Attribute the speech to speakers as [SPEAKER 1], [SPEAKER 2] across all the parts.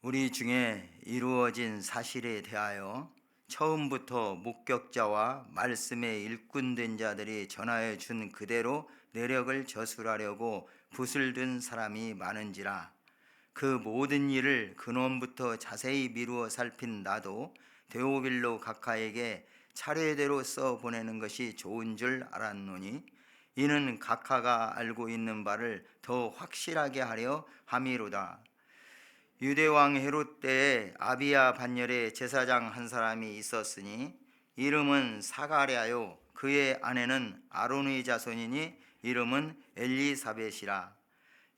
[SPEAKER 1] 우리 중에 이루어진 사실에 대하여 처음부터 목격자와 말씀에 일꾼된 자들이 전하여 준 그대로 내력을 저술하려고 붓을 든 사람이 많은지라. 그 모든 일을 근원부터 자세히 미루어 살핀 나도 데오빌로 각하에게 차례대로 써 보내는 것이 좋은 줄 알았노니, 이는 각하가 알고 있는 바를 더 확실하게 하려 함이로다. 유대왕 헤롯 때에 아비야 반열에 제사장 한 사람이 있었으니 이름은 사가랴요, 그의 아내는 아론의 자손이니 이름은 엘리사벳이라.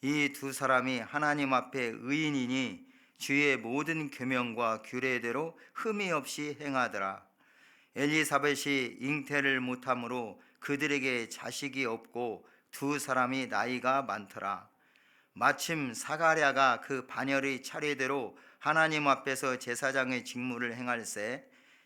[SPEAKER 1] 이 두 사람이 하나님 앞에 의인이니 주의 모든 계명과 규례대로 흠이 없이 행하더라. 엘리사벳이 잉태를 못함으로 그들에게 자식이 없고 두 사람이 나이가 많더라. 마침 사가랴가 그 반열의 차례대로 하나님 앞에서 제사장의 직무를 행할새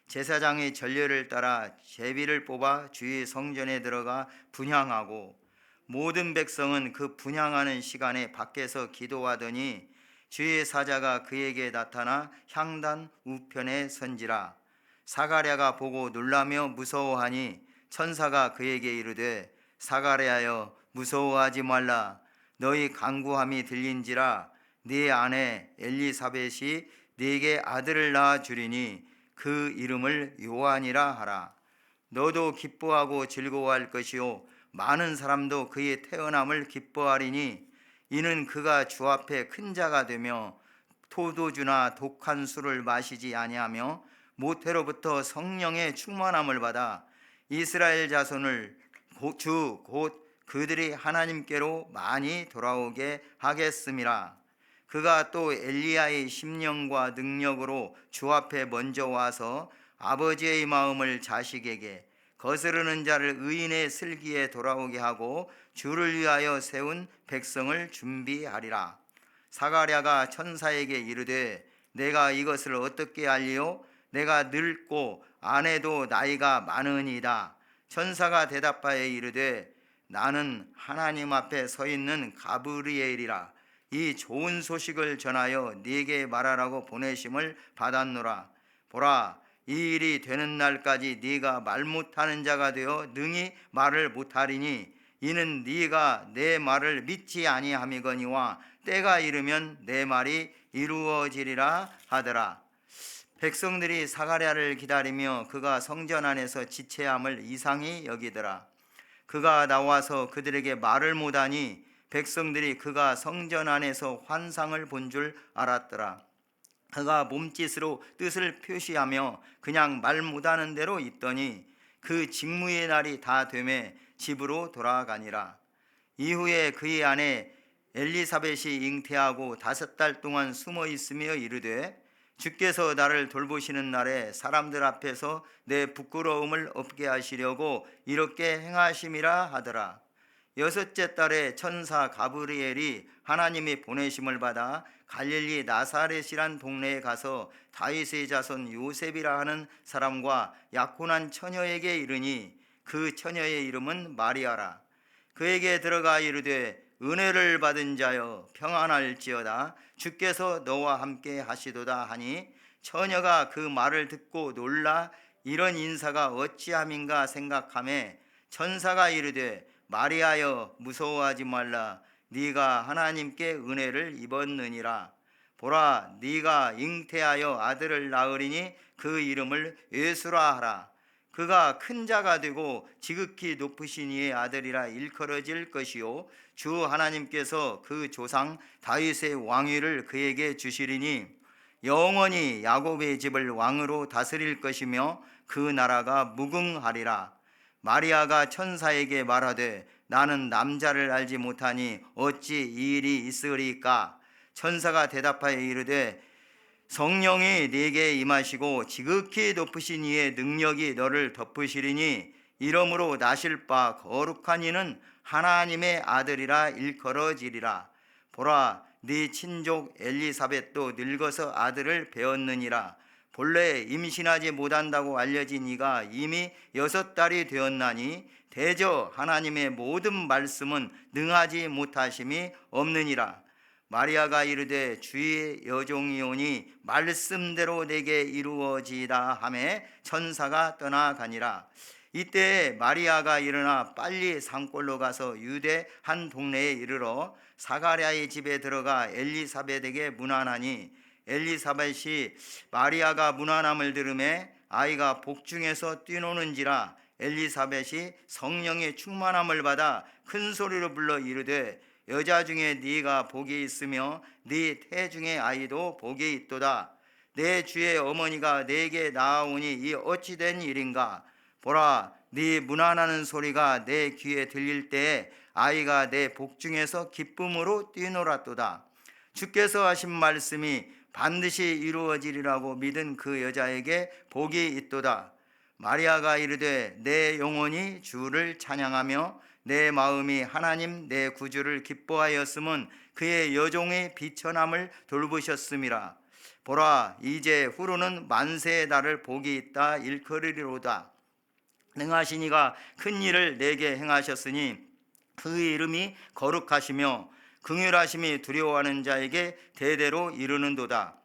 [SPEAKER 1] 제사장의 전례를 따라 제비를 뽑아 주의 성전에 들어가 분향하고, 모든 백성은 그 분향하는 시간에 밖에서 기도하더니 주의 사자가 그에게 나타나 향단 우편에 선지라. 사가랴가 보고 놀라며 무서워하니 천사가 그에게 이르되, 사가랴여 무서워하지 말라. 너희 간구함이 들린지라. 네 아내 엘리사벳이 네게 아들을 낳아 주리니 그 이름을 요한이라 하라. 너도 기뻐하고 즐거워할 것이요 많은 사람도 그의 태어남을 기뻐하리니, 이는 그가 주 앞에 큰 자가 되며 포도주나 독한 술을 마시지 아니하며 모태로부터 성령의 충만함을 받아 이스라엘 자손을 곧 그들이 하나님께로 많이 돌아오게 하겠음이라. 그가 또 엘리야의 심령과 능력으로 주 앞에 먼저 와서 아버지의 마음을 자식에게, 거스르는 자를 의인의 슬기에 돌아오게 하고 주를 위하여 세운 백성을 준비하리라. 사가랴가 천사에게 이르되, 내가 이것을 어떻게 알리요? 내가 늙고 아내도 나이가 많으니이다. 천사가 대답하여 이르되, 나는 하나님 앞에 서 있는 가브리엘이라. 이 좋은 소식을 전하여 네게 말하라고 보내심을 받았노라. 보라, 이 일이 되는 날까지 네가 말 못하는 자가 되어 능히 말을 못하리니, 이는 네가 내 말을 믿지 아니함이거니와 때가 이르면 내 말이 이루어지리라 하더라. 백성들이 사가랴를 기다리며 그가 성전 안에서 지체함을 이상히 여기더라. 그가 나와서 그들에게 말을 못하니 백성들이 그가 성전 안에서 환상을 본 줄 알았더라. 그가 몸짓으로 뜻을 표시하며 그냥 말 못하는 대로 있더니 그 직무의 날이 다 되매 집으로 돌아가니라. 이후에 그의 아내 엘리사벳이 잉태하고 5달 동안 숨어 있으며 이르되, 주께서 나를 돌보시는 날에 사람들 앞에서 내 부끄러움을 없게 하시려고 이렇게 행하심이라 하더라. 6째 달에 천사 가브리엘이 하나님의 보내심을 받아 갈릴리 나사렛이란 동네에 가서 다윗의 자손 요셉이라 하는 사람과 약혼한 처녀에게 이르니, 그 처녀의 이름은 마리아라. 그에게 들어가 이르되, 은혜를 받은 자여 평안할지어다. 주께서 너와 함께 하시도다 하니, 처녀가 그 말을 듣고 놀라 이런 인사가 어찌함인가 생각하매 천사가 이르되, 마리아여 무서워하지 말라. 네가 하나님께 은혜를 입었느니라. 보라, 네가 잉태하여 아들을 낳으리니 그 이름을 예수라 하라. 그가 큰 자가 되고 지극히 높으신 이의 아들이라 일컬어질 것이요 주 하나님께서 그 조상 다윗의 왕위를 그에게 주시리니, 영원히 야곱의 집을 왕으로 다스릴 것이며 그 나라가 무궁하리라. 마리아가 천사에게 말하되, 나는 남자를 알지 못하니 어찌 이 일이 있으리까? 천사가 대답하여 이르되, 성령이 네게 임하시고 지극히 높으신 이의 능력이 너를 덮으시리니, 이러므로 나실 바 거룩한 이는 하나님의 아들이라 일컬어지리라. 보라, 네 친족 엘리사벳도 늙어서 아들을 배었느니라. 본래 임신하지 못한다고 알려진 이가 이미 6달이 되었나니 대저 하나님의 모든 말씀은 능하지 못하심이 없느니라. 마리아가 이르되 주의 여종이오니 말씀대로 내게 이루어지이다 하매 천사가 떠나가니라. 이때 마리아가 일어나 빨리 산골로 가서 유대 한 동네에 이르러 사가랴의 집에 들어가 엘리사벳에게 문안하니, 엘리사벳이 마리아가 문안함을 들으매 아이가 복중에서 뛰노는지라. 엘리사벳이 성령의 충만함을 받아 큰 소리로 불러 이르되 여자 중에 네가 복이 있으며 네 태중의 아이도 복이 있도다. 내 주의 어머니가 내게 나아오니 이 어찌 된 일인가. 보라, 네 문안하는 소리가 내 귀에 들릴 때에 아이가 내 복중에서 기쁨으로 뛰놀았도다. 주께서 하신 말씀이 반드시 이루어지리라고 믿은 그 여자에게 복이 있도다. 마리아가 이르되 내 영혼이 주를 찬양하며 내 마음이 하나님 내 구주를 기뻐하였음은 그의 여종의 비천함을 돌보셨음이라. 보라, 이제 후로는 만세의 날을 복이 있다 일컬으리로다. 능하신 이가 큰 일을 내게 행하셨으니 그 이름이 거룩하시며 긍휼하심이 두려워하는 자에게 대대로 이르는도다.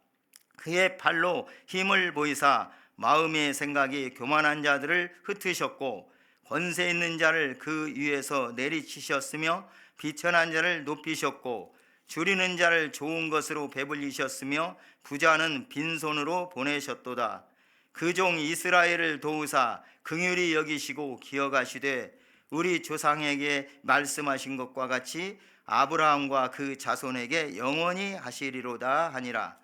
[SPEAKER 1] 그의 팔로 힘을 보이사 마음의 생각이 교만한 자들을 흩으셨고 권세 있는 자를 그 위에서 내리치셨으며 비천한 자를 높이셨고 줄이는 자를 좋은 것으로 배불리셨으며 부자는 빈손으로 보내셨도다. 그 종 이스라엘을 도우사 긍휼히 여기시고 기억하시되 우리 조상에게 말씀하신 것과 같이 아브라함과 그 자손에게 영원히 하시리로다 하니라.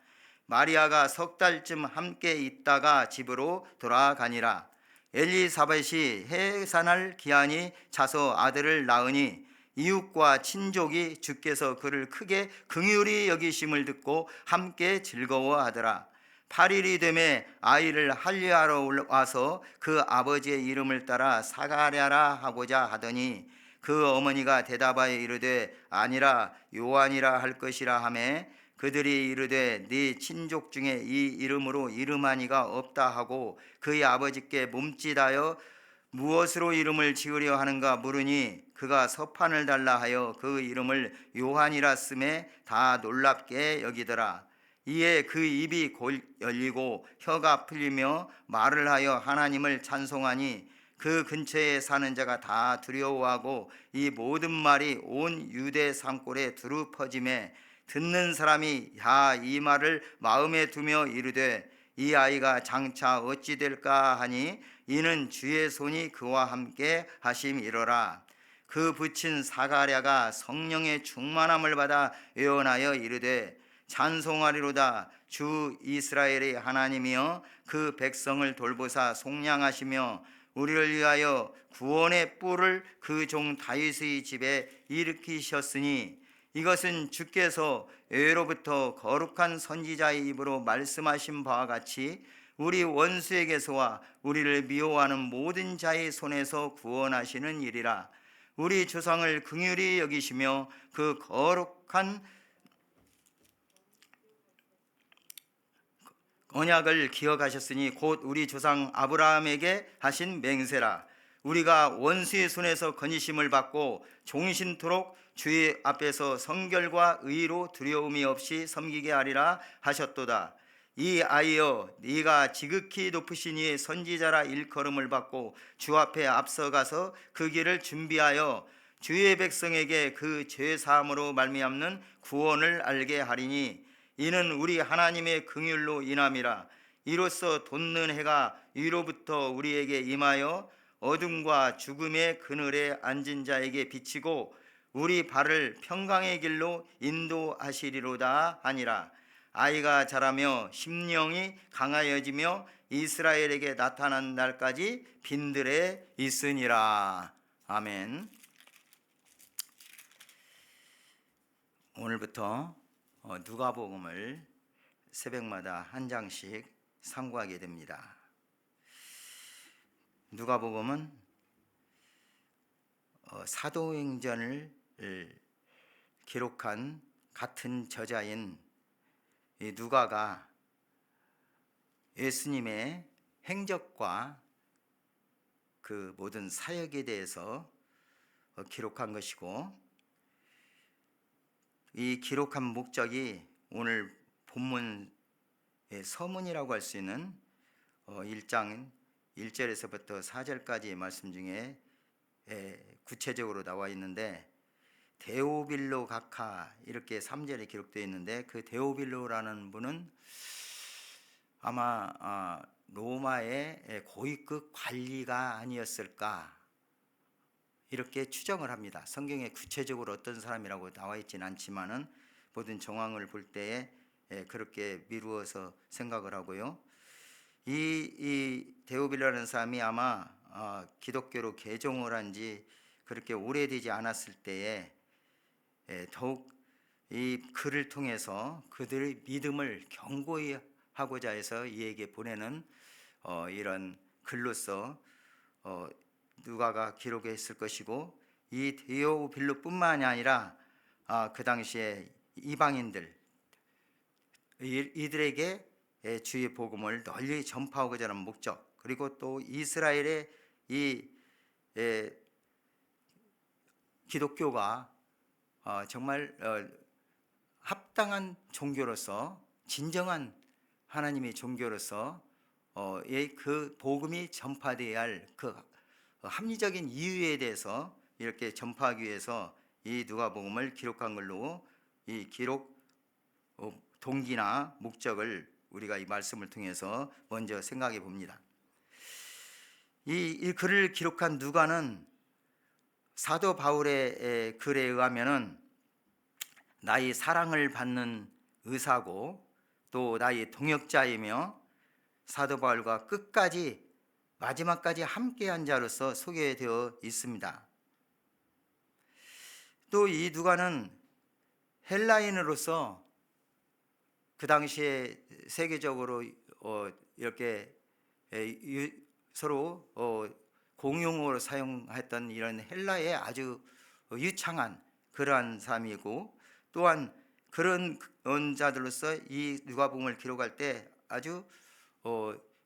[SPEAKER 1] 마리아가 석 달쯤 함께 있다가 집으로 돌아가니라. 엘리사벳이 해산할 기한이 차서 아들을 낳으니 이웃과 친족이 주께서 그를 크게 긍휼히 여기심을 듣고 함께 즐거워하더라. 8일이 되매 아이를 할례하러 와서 그 아버지의 이름을 따라 사가랴라 하고자 하더니 그 어머니가 대답하여 이르되 아니라 요한이라 할 것이라 하매 그들이 이르되 네 친족 중에 이 이름으로 이름한 이가 없다 하고 그의 아버지께 몸짓하여 무엇으로 이름을 지으려 하는가 물으니 그가 서판을 달라 하여 그 이름을 요한이라 쓰매 다 놀랍게 여기더라. 이에 그 입이 열리고 혀가 풀리며 말을 하여 하나님을 찬송하니 그 근처에 사는 자가 다 두려워하고 이 모든 말이 온 유대 산골에 두루 퍼지매 듣는 사람이 다 이 말을 마음에 두며 이르되 이 아이가 장차 어찌 될까 하니 이는 주의 손이 그와 함께 하심이로라. 그 붙인 사가랴가 성령의 충만함을 받아 예언하여 이르되 찬송하리로다. 주 이스라엘의 하나님이여 그 백성을 돌보사 속량하시며 우리를 위하여 구원의 뿔을 그 종 다윗의 집에 일으키셨으니 이것은 주께서 예로부터 거룩한 선지자의 입으로 말씀하신 바와 같이 우리 원수에게서와 우리를 미워하는 모든 자의 손에서 구원하시는 일이라. 우리 조상을 긍휼히 여기시며 그 거룩한 언약을 기억하셨으니 곧 우리 조상 아브라함에게 하신 맹세라. 우리가 원수의 손에서 건지심을 받고 종신토록 주의 앞에서 성결과 의로 두려움이 없이 섬기게 하리라 하셨도다. 이 아이여, 네가 지극히 높으신 이의 선지자라 일컬음을 받고 주 앞에 앞서가서 그 길을 준비하여 주의 백성에게 그 죄사함으로 말미암는 구원을 알게 하리니 이는 우리 하나님의 긍휼로 인함이라. 이로써 돋는 해가 위로부터 우리에게 임하여 어둠과 죽음의 그늘에 앉은 자에게 비치고 우리 발을 평강의 길로 인도하시리로다 하니라. 아이가 자라며 심령이 강하여지며 이스라엘에게 나타난 날까지 빈들에 있으니라. 아멘. 오늘부터 누가복음을 새벽마다 한 장씩 상고하게 됩니다. 누가복음은 사도행전을 기록한 같은 저자인 누가가 예수님의 행적과 그 모든 사역에 대해서 기록한 것이고 이 기록한 목적이 오늘 본문의 서문이라고 할 수 있는 1장 1절에서부터 4절까지의 말씀 중에 구체적으로 나와 있는데, 데오빌로 각하 이렇게 3절에 기록되어 있는데, 그 데오빌로라는 분은 아마 로마의 고위급 관리가 아니었을까 이렇게 추정을 합니다. 성경에 구체적으로 어떤 사람이라고 나와 있지는 않지만은 모든 정황을 볼 때에 그렇게 미루어서 생각을 하고요. 이 데오빌로라는 사람이 아마 기독교로 개종을 한 지 그렇게 오래되지 않았을 때에 더욱 이 글을 통해서 그들의 믿음을 견고히 하고자 해서 이에게 보내는 이런 글로서 누가가 기록했을 것이고, 이 데오빌로뿐만이 아니라 그 당시에 이방인들 이들에게 주의 복음을 널리 전파하고자 하는 목적, 그리고 또 이스라엘의 이 기독교가 정말 합당한 종교로서, 진정한 하나님의 종교로서 그 복음이 전파되어야 할 그 합리적인 이유에 대해서 이렇게 전파하기 위해서 이 누가복음을 기록한 걸로, 이 기록 동기나 목적을 우리가 이 말씀을 통해서 먼저 생각해 봅니다. 이 글을 기록한 누가는 사도 바울의 글에 의하면은 나의 사랑을 받는 의사고 또 나의 동역자이며 사도 바울과 끝까지 마지막까지 함께한 자로서 소개되어 있습니다. 또 이 누가는 헬라인으로서 그 당시에 세계적으로 이렇게 서로 공용어로 사용했던 이런 헬라의 아주 유창한 그러한 사람이고, 또한 그런 자들로서 이 누가복음을 기록할 때 아주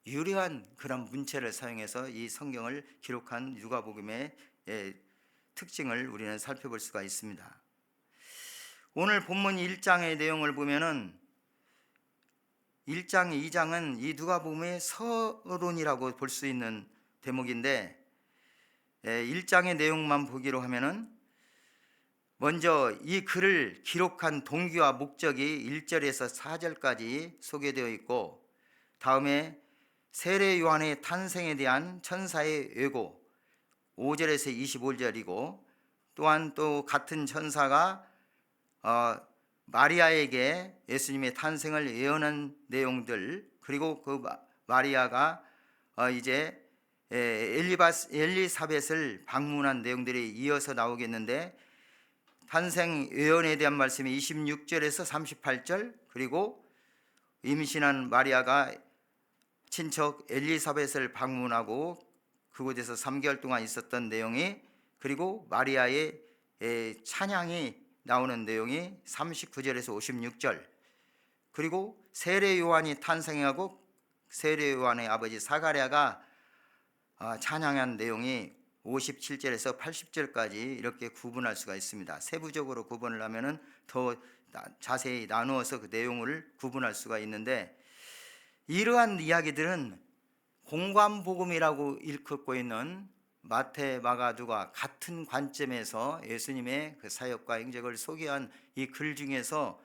[SPEAKER 1] 유려한 그런 문체를 사용해서 이 성경을 기록한 누가복음의 특징을 우리는 살펴볼 수가 있습니다. 오늘 본문 1장의 내용을 보면은 1장, 2장은 이 누가복음의 서론이라고 볼 수 있는 대목인데, 1장의 내용만 보기로 하면은 먼저 이 글을 기록한 동기와 목적이 1절에서 4절까지 소개되어 있고, 다음에 세례 요한의 탄생에 대한 천사의 예고 5절에서 25절이고, 또한 또 같은 천사가 마리아에게 예수님의 탄생을 예언한 내용들, 그리고 그 마리아가 이제 엘리사벳을 방문한 내용들이 이어서 나오겠는데, 탄생 예언에 대한 말씀이 26절에서 38절, 그리고 임신한 마리아가 친척 엘리사벳을 방문하고 그곳에서 3개월 동안 있었던 내용이, 그리고 마리아의 찬양이 나오는 내용이 39절에서 56절, 그리고 세례 요한이 탄생하고 세례 요한의 아버지 사가랴가 찬양한 내용이 57절에서 80절까지 이렇게 구분할 수가 있습니다. 세부적으로 구분을 하면은 더 자세히 나누어서 그 내용을 구분할 수가 있는데, 이러한 이야기들은 공관복음이라고 일컫고 있는 마태, 마가, 누가 같은 관점에서 예수님의 그 사역과 행적을 소개한 이 글 중에서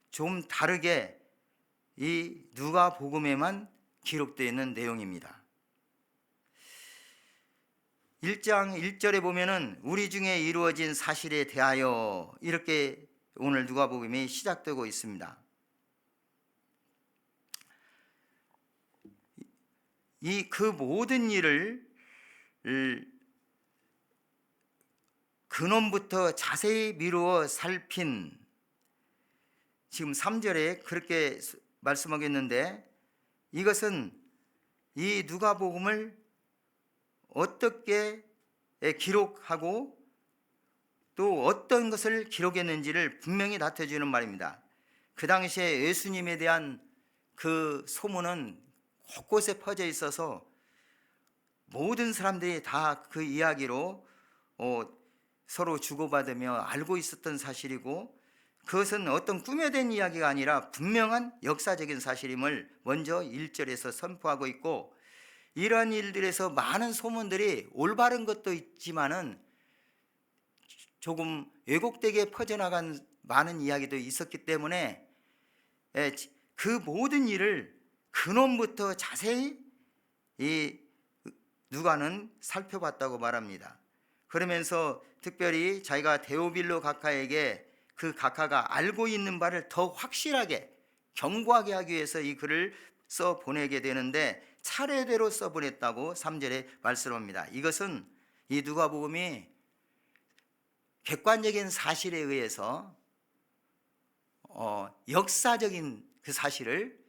[SPEAKER 1] 좀 다르게 이 누가복음에만 기록되어 있는 내용입니다. 1장 1절에 보면은 우리 중에 이루어진 사실에 대하여 이렇게 오늘 누가복음이 시작되고 있습니다. 그 모든 일을 근원부터 자세히 미루어 살핀, 지금 3절에 그렇게 말씀하겠는데, 이것은 이 누가복음을 어떻게 기록하고 또 어떤 것을 기록했는지를 분명히 나타주는 말입니다. 그 당시에 예수님에 대한 그 소문은 곳곳에 퍼져 있어서 모든 사람들이 다 그 이야기로 서로 주고받으며 알고 있었던 사실이고, 그것은 어떤 꾸며낸 이야기가 아니라 분명한 역사적인 사실임을 먼저 1절에서 선포하고 있고, 이러한 일들에서 많은 소문들이 올바른 것도 있지만은 조금 왜곡되게 퍼져나간 많은 이야기도 있었기 때문에 그 모든 일을 근원부터 자세히 이 누가는 살펴봤다고 말합니다. 그러면서 특별히 자기가 데오빌로 각하에게 그 각하가 알고 있는 바를 더 확실하게 경고하게 하기 위해서 이 글을 써 보내게 되는데, 차례대로 써 보냈다고 3절에 말씀합니다. 이것은 이 누가복음이 객관적인 사실에 의해서 역사적인 그 사실을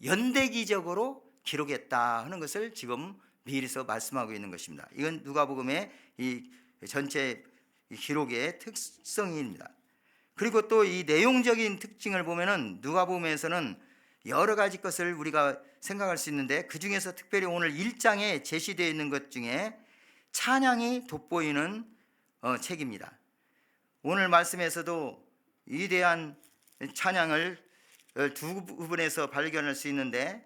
[SPEAKER 1] 연대기적으로 기록했다 하는 것을 지금 미리서 말씀하고 있는 것입니다. 이건 누가복음의 이 전체 기록의 특성입니다. 그리고 또 이 내용적인 특징을 보면은 누가복음에서는 여러 가지 것을 우리가 생각할 수 있는데, 그 중에서 특별히 오늘 1장에 제시되어 있는 것 중에 찬양이 돋보이는 책입니다. 오늘 말씀에서도 위대한 찬양을 두 부분에서 발견할 수 있는데,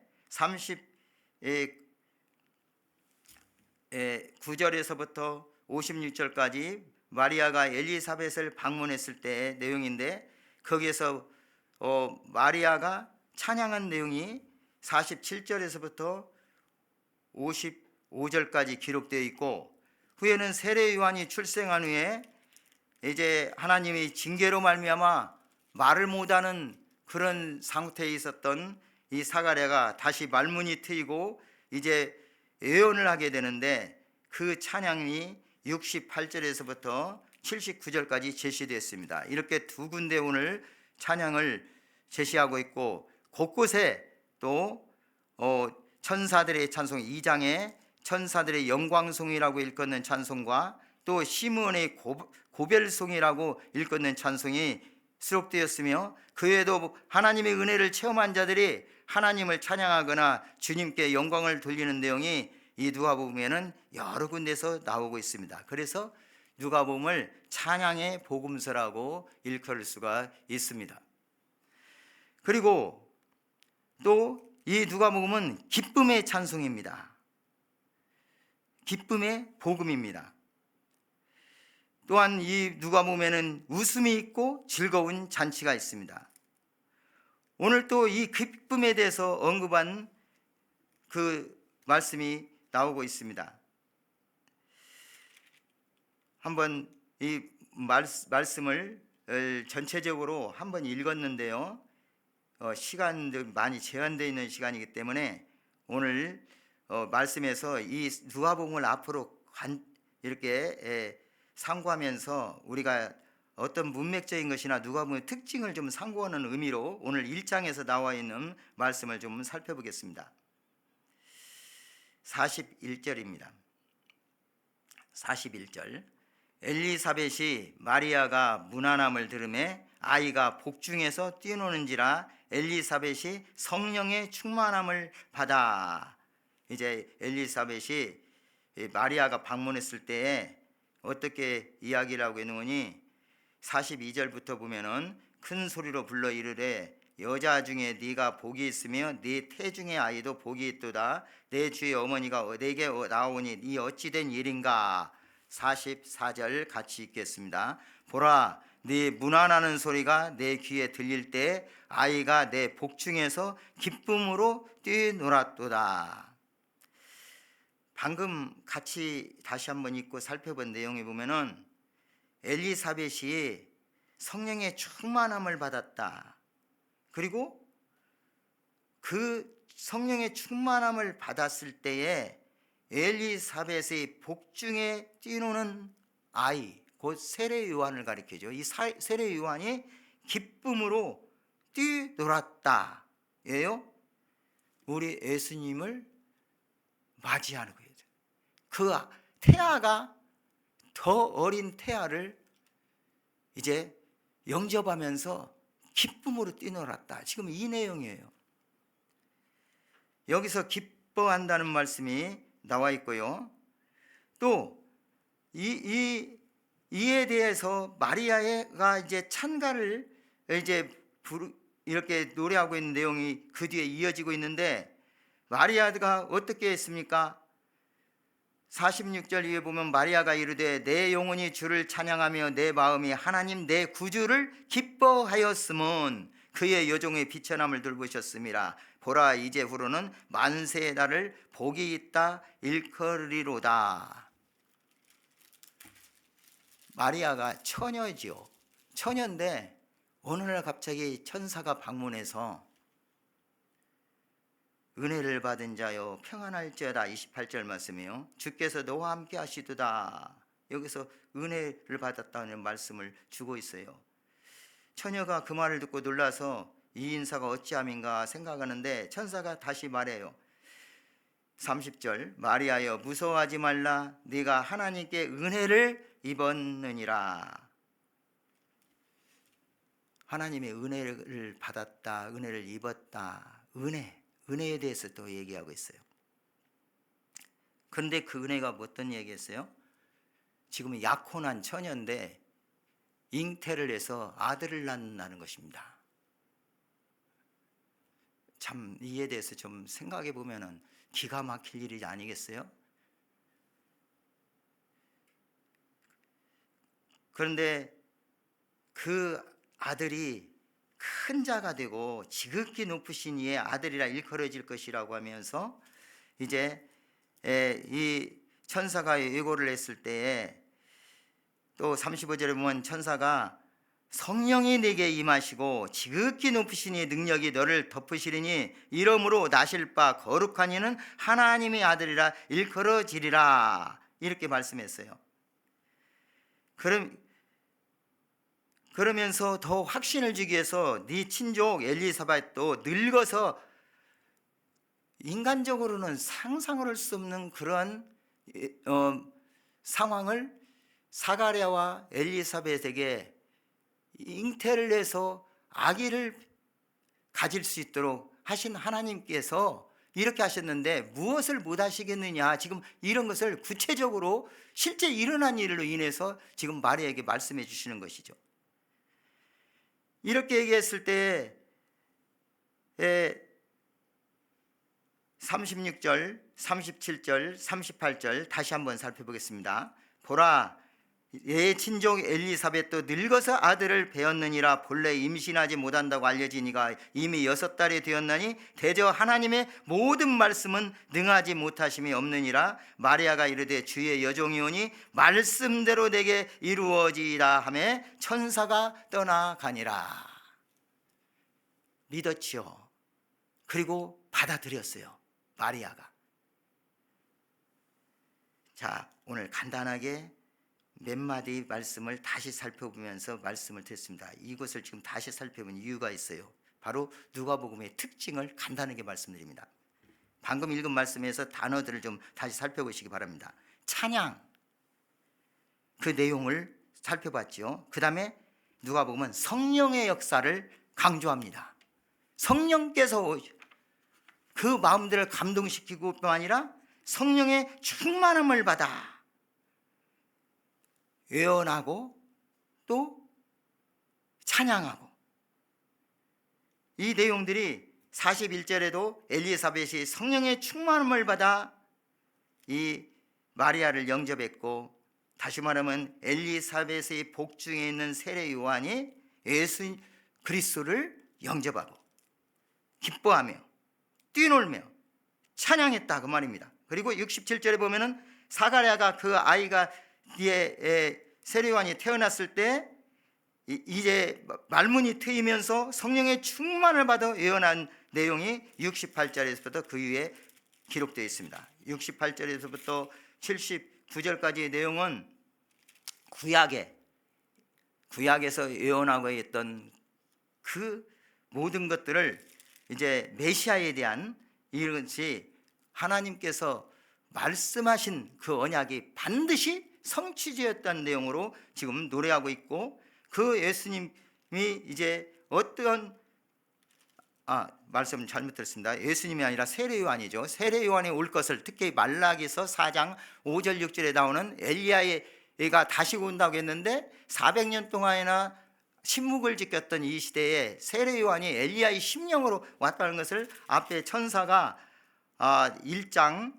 [SPEAKER 1] 39절에서부터 56절까지 마리아가 엘리사벳을 방문했을 때의 내용인데, 거기에서 마리아가 찬양한 내용이 47절에서부터 55절까지 기록되어 있고, 후에는 세례 요한이 출생한 후에 이제 하나님이 징계로 말미암아 말을 못하는 그런 상태에 있었던 이 사가랴가 다시 말문이 트이고 이제 예언을 하게 되는데, 그 찬양이 68절에서부터 79절까지 제시되었습니다. 이렇게 두 군데 오늘 찬양을 제시하고 있고, 곳곳에 또 천사들의 찬송, 2장에 천사들의 영광송이라고 일컫는 찬송과 또 시므온의 고별송이라고 일컫는 찬송이 수록되었으며, 그 외에도 하나님의 은혜를 체험한 자들이 하나님을 찬양하거나 주님께 영광을 돌리는 내용이 이 누가복음에는 여러 군데서 나오고 있습니다. 그래서 누가복음을 찬양의 복음서라고 일컬을 수가 있습니다. 그리고 또 이 누가복음은 기쁨의 찬송입니다. 기쁨의 복음입니다. 또한 이 누가복음에는 웃음이 있고 즐거운 잔치가 있습니다. 오늘 또 이 기쁨에 대해서 언급한 그 말씀이 나오고 있습니다. 한번 이 말씀을 전체적으로 한번 읽었는데요, 시간도 많이 제한되어 있는 시간이기 때문에 오늘 말씀에서 이 누가복음을 앞으로 이렇게 상고하면서 우리가 어떤 문맥적인 것이나 누가복음의 특징을 좀 상고하는 의미로 오늘 1장에서 나와 있는 말씀을 좀 살펴보겠습니다. 41절입니다. 41절. 엘리사벳이 마리아가 문안함을 들으매 아이가 복중에서 뛰노는지라 엘리사벳이 성령의 충만함을 받아. 이제 엘리사벳이 마리아가 방문했을 때에 어떻게 이야기를 하고 있는 거니, 42절부터 보면은 큰 소리로 불러 이르되 여자 중에 네가 복이 있으며 네 태중의 아이도 복이 있도다. 내 주의 어머니가 내게 나오니 이 어찌된 일인가. 44절 같이 읽겠습니다. 보라, 네 문안하는 소리가 내 귀에 들릴 때 아이가 내 복중에서 기쁨으로 뛰놀았도다. 방금 같이 다시 한번 읽고 살펴본 내용에 보면은 엘리사벳이 성령의 충만함을 받았다. 그리고 그 성령의 충만함을 받았을 때에 엘리사벳의 복중에 뛰노는 아이, 곧 세례 요한을 가리켜죠. 이 세례 요한이 기쁨으로 뛰놀았다 예요. 우리 예수님을 맞이하는 거예요. 그 태아가 더 어린 태아를 이제 영접하면서 기쁨으로 뛰놀았다. 지금 이 내용이에요. 여기서 기뻐한다는 말씀이 나와 있고요. 또 이에 대해서 마리아가 이제 찬가를 이제 이렇게 노래하고 있는 내용이 그 뒤에 이어지고 있는데, 마리아가 어떻게 했습니까? 46절 위에 보면 마리아가 이르되 내 영혼이 주를 찬양하며 내 마음이 하나님 내 구주를 기뻐하였음은 그의 여종의 비천함을 돌보셨음이라. 보라 이제후로는 만세의 날을 복이 있다 일컬으리로다. 마리아가 처녀지요. 처녀인데 어느 날 갑자기 천사가 방문해서 은혜를 받은 자여 평안할지어다. 28절 말씀이요. 주께서 너와 함께 하시도다. 여기서 은혜를 받았다는 말씀을 주고 있어요. 처녀가 그 말을 듣고 놀라서 이 인사가 어찌함인가 생각하는데 천사가 다시 말해요. 30절 마리아여 무서워하지 말라. 네가 하나님께 은혜를 입었느니라. 하나님의 은혜를 받았다, 은혜를 입었다. 은혜에 대해서 또 얘기하고 있어요. 그런데 그 은혜가 어떤 얘기했어요? 지금 약혼한 처녀인데 잉태를 해서 아들을 낳는다는 것입니다. 참 이에 대해서 좀 생각해 보면은 기가 막힐 일이 아니겠어요? 그런데 그 아들이 큰 자가 되고 지극히 높으신 이의 아들이라 일컬어질 것이라고 하면서 이제 이 천사가 예고를 했을 때에 또 35절에 보면 천사가 성령이 내게 임하시고 지극히 높으신 이의 능력이 너를 덮으시리니 이러므로 나실 바 거룩한 이는 하나님의 아들이라 일컬어지리라. 이렇게 말씀했어요. 그러면서 더 확신을 주기 위해서 네 친족 엘리사벳도 늙어서 인간적으로는 상상을 할 수 없는 그런 상황을 사가랴와 엘리사벳에게 잉태를 해서 아기를 가질 수 있도록 하신 하나님께서 이렇게 하셨는데 무엇을 못 하시겠느냐. 지금 이런 것을 구체적으로 실제 일어난 일로 인해서 지금 마리아에게 말씀해 주시는 것이죠. 이렇게 얘기했을 때 36절, 37절, 38절 다시 한번 살펴보겠습니다. 보라 내 친족 엘리사벳도 늙어서 아들을 배었느니라. 본래 임신하지 못한다고 알려진 이가 이미 6달이 되었나니 대저 하나님의 모든 말씀은 능하지 못하심이 없느니라. 마리아가 이르되 주의 여종이오니 말씀대로 내게 이루어지이다 하매 천사가 떠나가니라. 믿었지요. 그리고 받아들였어요. 마리아가. 자, 오늘 간단하게 몇 마디 말씀을 다시 살펴보면서 말씀을 드렸습니다. 이것을 지금 다시 살펴본 이유가 있어요. 바로 누가복음의 특징을 간단하게 말씀드립니다. 방금 읽은 말씀에서 단어들을 좀 다시 살펴보시기 바랍니다. 찬양, 그 내용을 살펴봤죠. 그 다음에 누가복음은 성령의 역사를 강조합니다. 성령께서 그 마음들을 감동시키고 뿐 아니라 성령의 충만함을 받아 예언하고 또 찬양하고, 이 내용들이 41절에도 엘리사벳이 성령의 충만함을 받아 이 마리아를 영접했고, 다시 말하면 엘리사벳의 복중에 있는 세례 요한이 예수 그리스도를 영접하고 기뻐하며 뛰놀며 찬양했다 그 말입니다. 그리고 67절에 보면은 사가랴가 그 아이가 뒤에 세례 요한이 태어났을 때 이제 말문이 트이면서 성령의 충만을 받아 예언한 내용이 68절에서부터 그 위에 기록되어 있습니다. 68절에서부터 79절까지의 내용은 구약에서 예언하고 있던 그 모든 것들을 이제 메시아에 대한 이것이 하나님께서 말씀하신 그 언약이 반드시 성취되었다는 내용으로 지금 노래하고 있고, 그 예수님이 이제 어떤 말씀 잘못 들었습니다. 예수님이 아니라 세례 요한이죠. 세례 요한이 올 것을, 특히 말라기서 4장 5절 6절에 나오는 엘리야가 다시 온다고 했는데 400년 동안이나 침묵을 지켰던 이 시대에 세례 요한이 엘리야의 심령으로 왔다는 것을 앞에 천사가 1장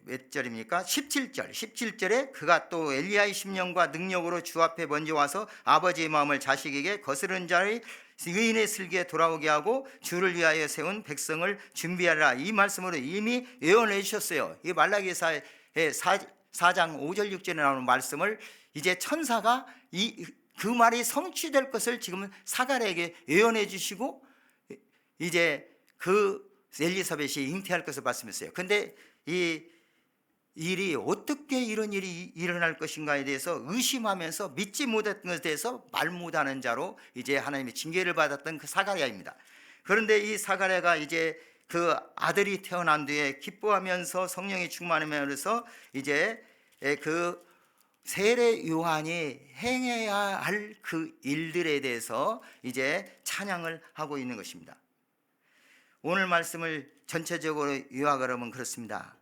[SPEAKER 1] 몇 절입니까? 17절에 그가 또 엘리야의 심령과 능력으로 주 앞에 먼저 와서 아버지의 마음을 자식에게 거스른 자의 의인의 슬기에 돌아오게 하고 주를 위하여 세운 백성을 준비하라, 이 말씀으로 이미 예언해 주셨어요. 이 말라기사의 4장 5절 6절에 나오는 말씀을 이제 천사가 그 말이 성취될 것을 지금 사가랴에게 예언해 주시고 이제 그 엘리사벳이 잉태할 것을 말씀했어요. 근데 이 일이 어떻게 이런 일이 일어날 것인가에 대해서 의심하면서 믿지 못했던 것에 대해서 말 못하는 자로 이제 하나님의 징계를 받았던 그 사가랴입니다. 그런데 이 사가랴가 이제 그 아들이 태어난 뒤에 기뻐하면서 성령이 충만하면서 이제 그 세례 요한이 행해야 할 그 일들에 대해서 이제 찬양을 하고 있는 것입니다. 오늘 말씀을 전체적으로 요약을 하면 그렇습니다.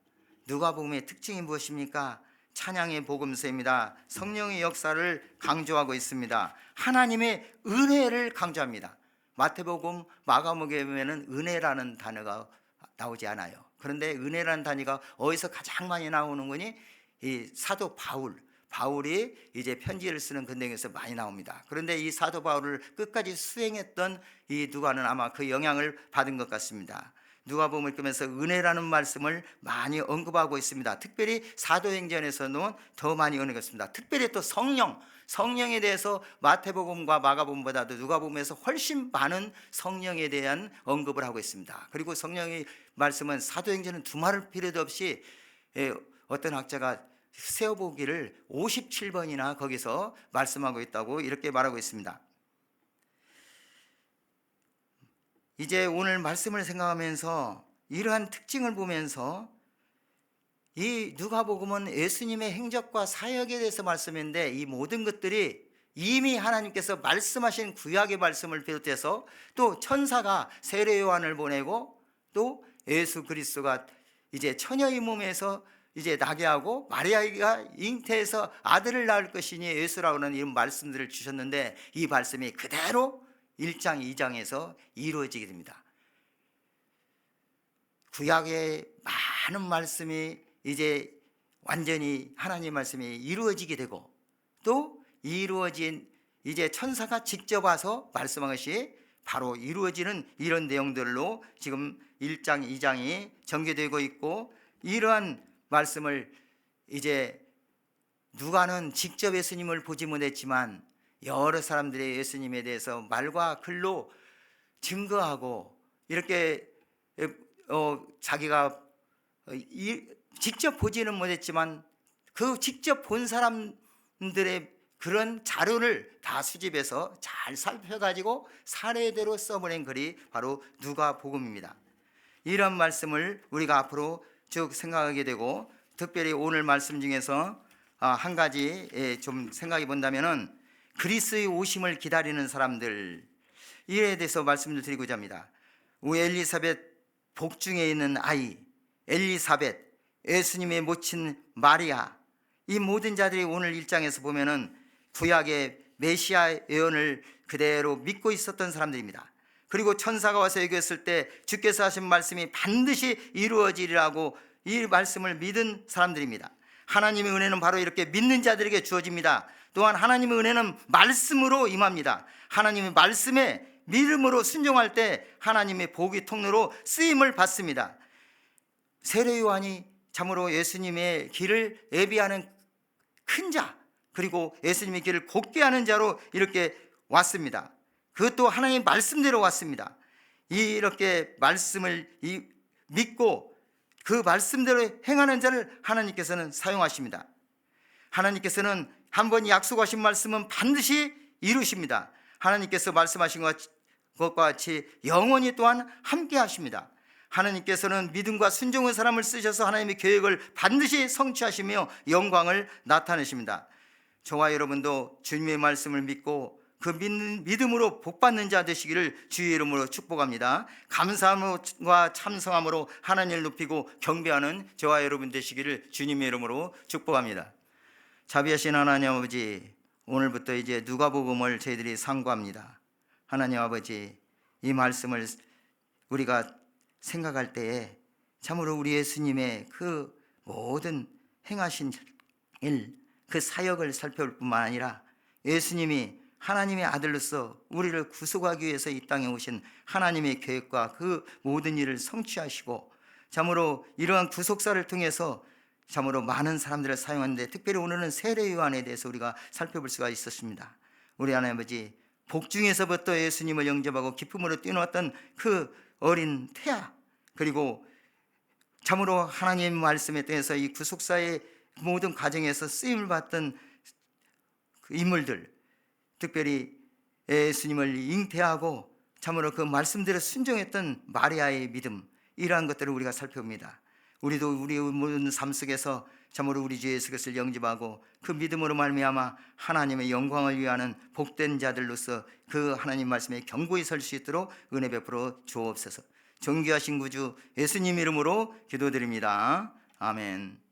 [SPEAKER 1] 누가복음의 특징이 무엇입니까? 찬양의 복음서입니다. 성령의 역사를 강조하고 있습니다. 하나님의 은혜를 강조합니다. 마태복음, 마가복음에는 은혜라는 단어가 나오지 않아요. 그런데 은혜라는 단어가 어디서 가장 많이 나오는 거니? 이 사도 바울이 이제 편지를 쓰는 근동에서 많이 나옵니다. 그런데 이 사도 바울을 끝까지 수행했던 이 누가는 아마 그 영향을 받은 것 같습니다. 누가복음을 읽으면서 은혜라는 말씀을 많이 언급하고 있습니다. 특별히 사도행전에서는 더 많이 언급했습니다. 특별히 또 성령에 대해서 마태복음과 마가복음보다도 누가복음에서 훨씬 많은 성령에 대한 언급을 하고 있습니다. 그리고 성령의 말씀은 사도행전은 두말할 필요도 없이 어떤 학자가 세어보기를 57번이나 거기서 말씀하고 있다고 이렇게 말하고 있습니다. 이제 오늘 말씀을 생각하면서 이러한 특징을 보면서 이 누가복음은 예수님의 행적과 사역에 대해서 말씀인데 이 모든 것들이 이미 하나님께서 말씀하신 구약의 말씀을 비롯해서 또 천사가 세례 요한을 보내고 또 예수 그리스도가 이제 처녀의 몸에서 이제 나게 하고 마리아가 잉태해서 아들을 낳을 것이니 예수라고 하는 이런 말씀들을 주셨는데 이 말씀이 그대로 1장 2장에서 이루어지게 됩니다. 구약의 많은 말씀이 이제 완전히 하나님의 말씀이 이루어지게 되고 또 이루어진 이제 천사가 직접 와서 말씀한 것이 바로 이루어지는 이런 내용들로 지금 1장 2장이 전개되고 있고, 이러한 말씀을 이제 누가는 직접 예수님을 보지 못했지만 여러 사람들이 예수님에 대해서 말과 글로 증거하고 이렇게 자기가 직접 보지는 못했지만 그 직접 본 사람들의 그런 자료를 다 수집해서 잘 살펴가지고 사례대로 써보낸 글이 바로 누가복음입니다. 이런 말씀을 우리가 앞으로 쭉 생각하게 되고, 특별히 오늘 말씀 중에서 한 가지 좀 생각해 본다면은 그리스도의 오심을 기다리는 사람들, 이에 대해서 말씀을 드리고자 합니다. 우리 엘리사벳 복중에 있는 아이 엘리사벳, 예수님의 모친 마리아, 이 모든 자들이 오늘 1장에서 보면은 구약의 메시아 예언을 그대로 믿고 있었던 사람들입니다. 그리고 천사가 와서 얘기했을 때 주께서 하신 말씀이 반드시 이루어지리라고 이 말씀을 믿은 사람들입니다. 하나님의 은혜는 바로 이렇게 믿는 자들에게 주어집니다. 또한 하나님의 은혜는 말씀으로 임합니다. 하나님의 말씀에 믿음으로 순종할 때 하나님의 복의 통로로 쓰임을 받습니다. 세례 요한이 참으로 예수님의 길을 예비하는 큰 자, 그리고 예수님의 길을 곧게 하는 자로 이렇게 왔습니다. 그것도 하나님의 말씀대로 왔습니다. 이렇게 말씀을 믿고 그 말씀대로 행하는 자를 하나님께서는 사용하십니다. 하나님께서는 한번 약속하신 말씀은 반드시 이루십니다. 하나님께서 말씀하신 것과 같이 영원히 또한 함께 하십니다. 하나님께서는 믿음과 순종의 사람을 쓰셔서 하나님의 계획을 반드시 성취하시며 영광을 나타내십니다. 저와 여러분도 주님의 말씀을 믿고 그 믿음으로 복받는 자 되시기를 주의 이름으로 축복합니다. 감사함과 참성함으로 하나님을 높이고 경배하는 저와 여러분 되시기를 주님의 이름으로 축복합니다. 자비하신 하나님 아버지, 오늘부터 이제 누가복음을 저희들이 상고합니다. 하나님 아버지, 이 말씀을 우리가 생각할 때에 참으로 우리 예수님의 그 모든 행하신 일, 그 사역을 살펴볼 뿐만 아니라 예수님이 하나님의 아들로서 우리를 구속하기 위해서 이 땅에 오신 하나님의 계획과 그 모든 일을 성취하시고 참으로 이러한 구속사를 통해서 참으로 많은 사람들을 사용하는데, 특별히 오늘은 세례 요한에 대해서 우리가 살펴볼 수가 있었습니다. 우리 하나님 아버지, 복중에서부터 예수님을 영접하고 기쁨으로 뛰어났던 그 어린 태아, 그리고 참으로 하나님 말씀에 대해서 이 구속사의 모든 과정에서 쓰임을 받던 그 인물들, 특별히 예수님을 잉태하고 참으로 그 말씀대로 순종했던 마리아의 믿음, 이러한 것들을 우리가 살펴봅니다. 우리도 우리 모든 삶 속에서 참으로 우리 주 예수 그리스도를 영접하고 그 믿음으로 말미암아 하나님의 영광을 위하는 복된 자들로서 그 하나님 말씀에 견고히 설 수 있도록 은혜 베풀어 주옵소서. 존귀하신 구주 예수님 이름으로 기도드립니다. 아멘.